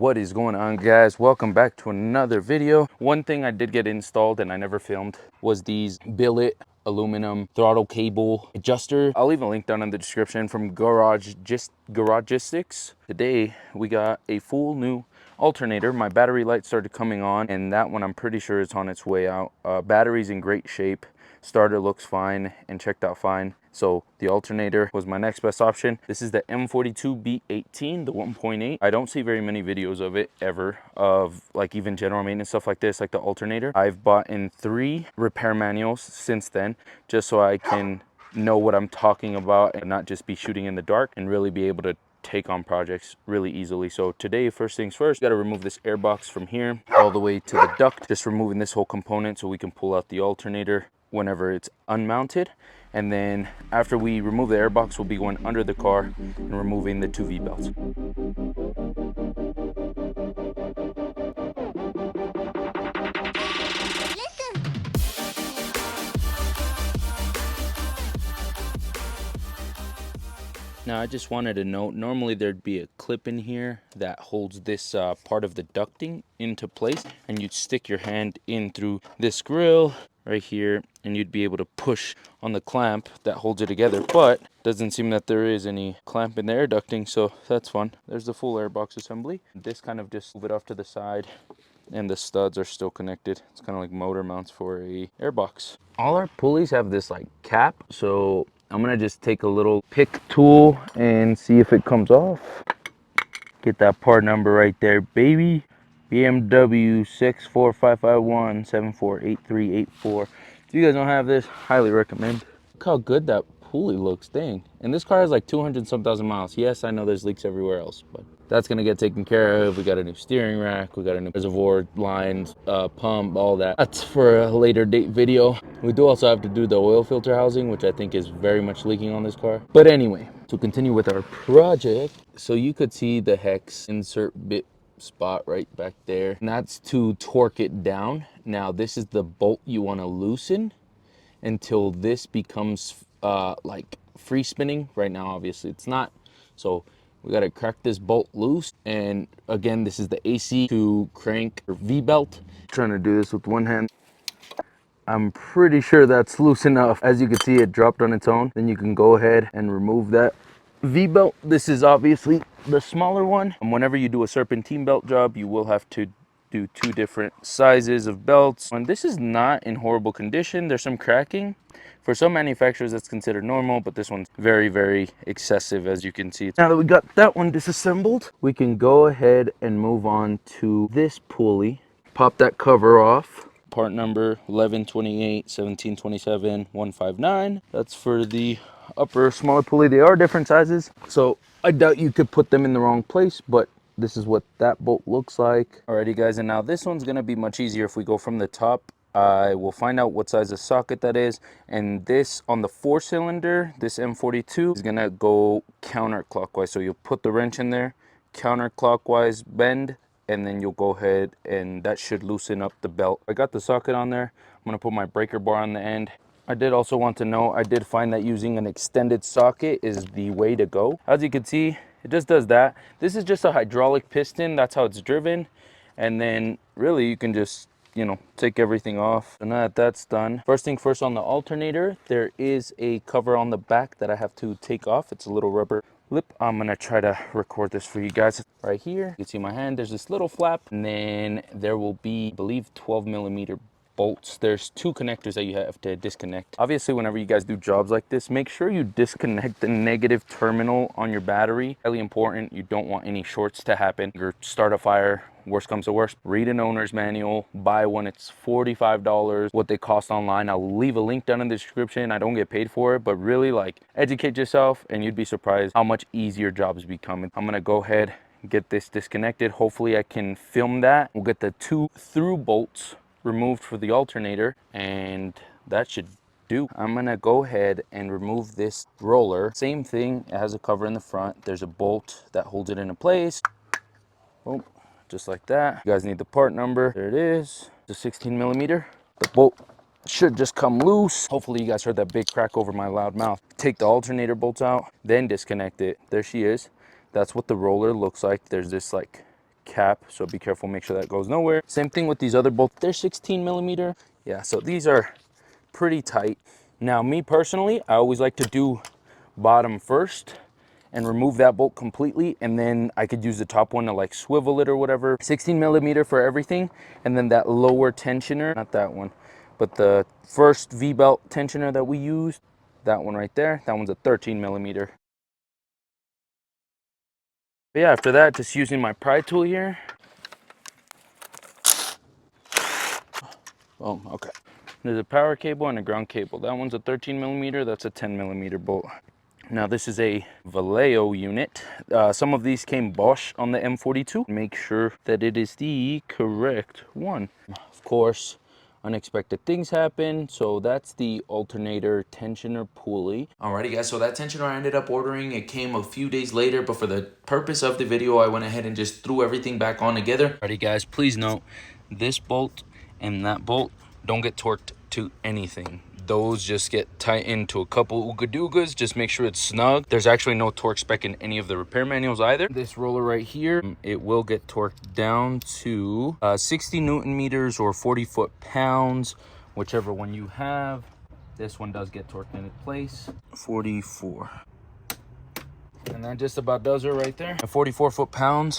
What is going on, guys? Welcome back to another video. One thing I did get installed and I never filmed was these billet aluminum throttle cable adjuster. I'll leave a link down in the description from Garagistics. Today we got a full new alternator. My battery light started coming on, and that one I'm pretty sure is on its way out. Battery's in great shape. Starter looks fine and checked out fine. So the alternator was my next best option. This is the M42 B18, the 1.8. I don't see very many videos of it ever, of like even general maintenance stuff like this, like the alternator. I've bought in 3 repair manuals since then, just so I can know what I'm talking about and not just be shooting in the dark and really be able to take on projects really easily. So today, first things first, got to remove this air box from here all the way to the duct, just removing this whole component so we can pull out the alternator whenever it's unmounted. And then after we remove the air box, we'll be going under the car and removing the 2 V-belts. Now, I just wanted to note, normally there'd be a clip in here that holds this part of the ducting into place, and you'd stick your hand in through this grill right here, and you'd be able to push on the clamp that holds it together. But doesn't seem that there is any clamp in the air ducting, so that's fun. There's the full airbox assembly. This kind of just move it off to the side, and the studs are still connected. It's kind of like motor mounts for a airbox. All our pulleys have this like cap, so I'm gonna just take a little pick tool and see if it comes off. Get that part number right there, baby. BMW 64551748384. If you guys don't have this, highly recommend. Look how good that pulley looks, dang. And this car has like 200 some thousand miles. Yes, I know there's leaks everywhere else, but that's gonna get taken care of. We got a new steering rack, we got a new reservoir lines, pump, all that. That's for a later date video. We do also have to do the oil filter housing, which I think is very much leaking on this car. But anyway, to continue with our project, so you could see the hex insert bit spot right back there, and that's to torque it down. Now this is the bolt you want to loosen until this becomes like free spinning. Right now obviously it's not, so we got to crack this bolt loose. And again, this is the AC to crank or V-belt. Trying to do this with one hand. I'm pretty sure that's loose enough. As you can see, it dropped on its own. Then you can go ahead and remove that V-belt. This is obviously the smaller one. And whenever you do a serpentine belt job, you will have to do 2 different sizes of belts. And this is not in horrible condition. There's some cracking. For some manufacturers, that's considered normal, but this one's very, very excessive, as you can see. Now that we got that one disassembled, we can go ahead and move on to this pulley. Pop that cover off. Part number 1128-1727-159. That's for the upper smaller pulley. They are different sizes, so I doubt you could put them in the wrong place, but this is what that bolt looks like. Alrighty guys, and now this one's gonna be much easier if we go from the top. I will find out what size of socket that is, and this on the 4-cylinder, this M42 is gonna go counterclockwise. So you'll put the wrench in there, counterclockwise bend, and then you'll go ahead and that should loosen up the belt. I got the socket on there. I'm gonna put my breaker bar on the end. I did also want to know, I did find that using an extended socket is the way to go. As you can see, it just does that. This is just a hydraulic piston. That's how it's driven. And then really you can just, you know, take everything off. And now that that's done, first thing first, on the alternator, there is a cover on the back that I have to take off. It's a little rubber lip. I'm gonna try to record this for you guys. Right here, you can see my hand, there's this little flap, and then there will be, I believe, 12mm bolts. There's 2 connectors that you have to disconnect. Obviously, whenever you guys do jobs like this, make sure you disconnect the negative terminal on your battery. Highly important. You don't want any shorts to happen or start a fire. Worst comes to worst, read an owner's manual, buy one. It's $45 what they cost online. I'll leave a link down in the description. I don't get paid for it, but really, like, educate yourself and you'd be surprised how much easier jobs become. I'm gonna go ahead and get this disconnected. Hopefully I can film that. We'll get the 2 through bolts removed for the alternator, and that should do. I'm gonna go ahead and remove this roller. Same thing, it has a cover in the front. There's a bolt that holds it into place. Boom. Just like that. You guys need the part number. There it is. The 16mm. The bolt should just come loose. Hopefully you guys heard that big crack over my loud mouth. Take the alternator bolts out, then disconnect it. There she is. That's what the roller looks like. There's this like cap, so be careful, make sure that goes nowhere. Same thing with these other bolts, they're 16 millimeter. Yeah, so these are pretty tight. Now, me personally, I always like to do bottom first and remove that bolt completely, and then I could use the top one to like swivel it or whatever. 16 millimeter for everything, and then that lower tensioner, not that one, but the first V-belt tensioner that we used, that one right there, that one's a 13 millimeter. But yeah, after that, just using my pry tool here. Oh, okay. There's a power cable and a ground cable. That one's a 13 millimeter, that's a 10 millimeter bolt. Now this is a Vallejo unit. Some of these came Bosch on the M42. Make sure that it is the correct one. Of course, unexpected things happen. So that's the alternator tensioner pulley. Alrighty guys, so that tensioner I ended up ordering, it came a few days later, but for the purpose of the video, I went ahead and just threw everything back on together. Alrighty guys, please note, this bolt and that bolt don't get torqued to anything. Those just get tightened to a couple ooga-doogas. Just make sure it's snug. There's actually no torque spec in any of the repair manuals either. This roller right here, it will get torqued down to 60 Newton meters or 40 foot-pounds, whichever one you have. This one does get torqued into place. 44. And that just about does it right there. 44 foot-pounds.